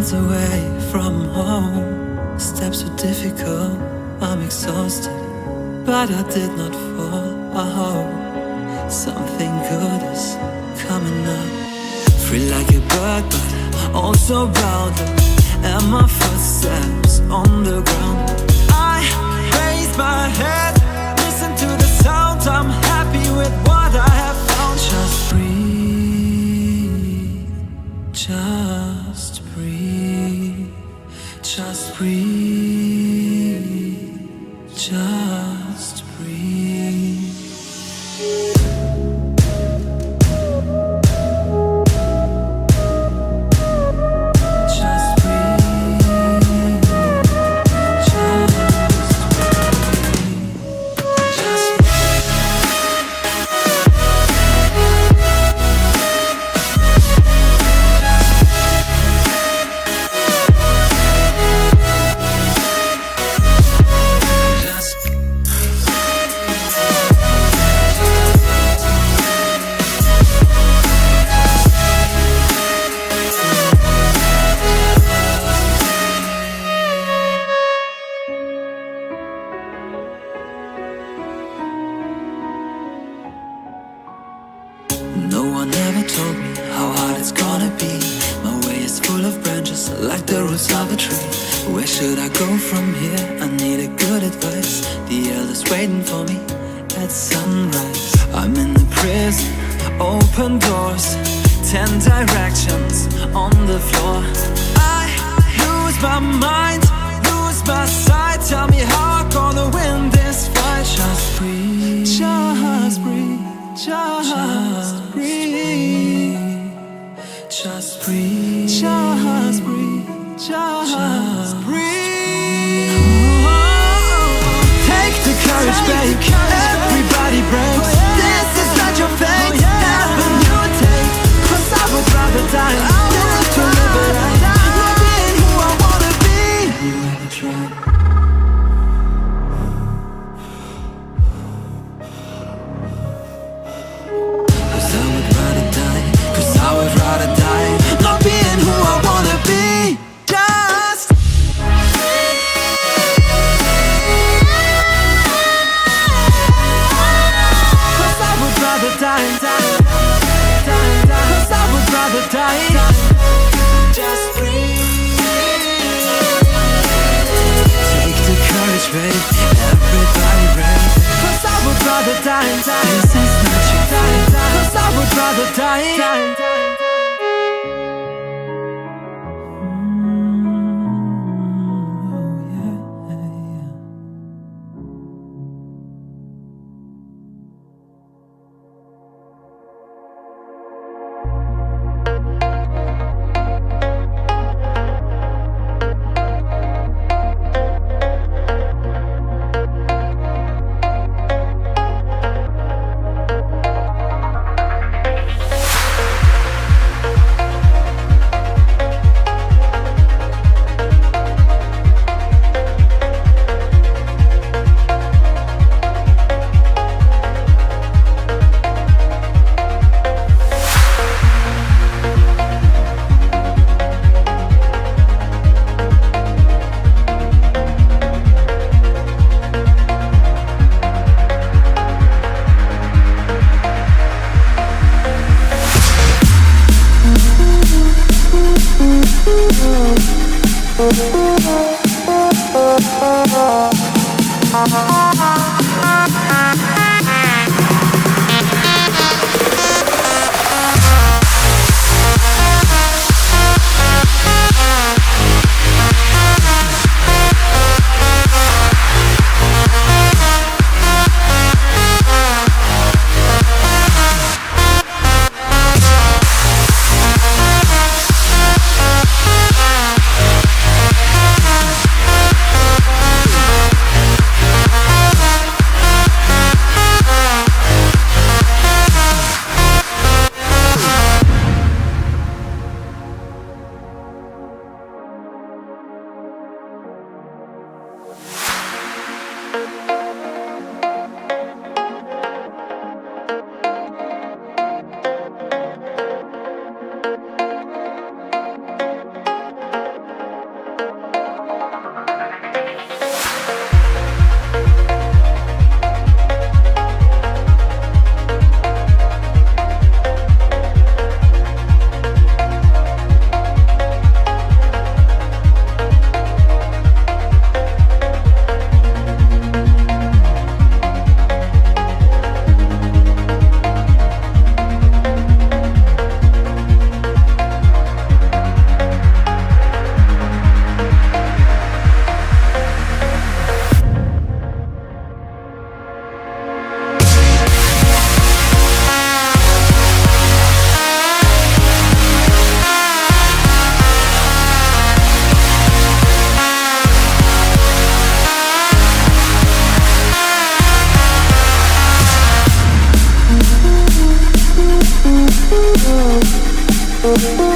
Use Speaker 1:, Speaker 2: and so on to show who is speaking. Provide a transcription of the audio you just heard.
Speaker 1: miles away from home. Steps were difficult, I'm exhausted, but I did not fall. I hope something good is coming up. Free like a bird, but also bounded, and my footsteps on the ground. I raise my head, listen to the sound. I'm happy with what I have found. Just breathe, just breathe, just breathe, just breathe. No one ever told me how hard it's gonna be. My way is full of branches like the roots of a tree. Where should I go from here? I need a good advice. The elders waiting for me at sunrise. I'm in the prison, open doors, 10 directions on the floor. I lose my mind, lose my sight. Tell me how I'm gonna win this fight. Just breathe, just breathe, just breathe, just breathe, just breathe, just breathe. Take the courage, babe. Everybody breaks. This is not your fate. Happen you take. 'Cause I would rather die than to live it out. Not being who I wanna be. Have you ever tried? I would rather die, not being who I wanna be. Just cause I would rather die, cause I would rather die. Just breathe. Take the courage, babe. Everybody brave. Cause I would rather die. This is not your fate. Cause I would rather die. you.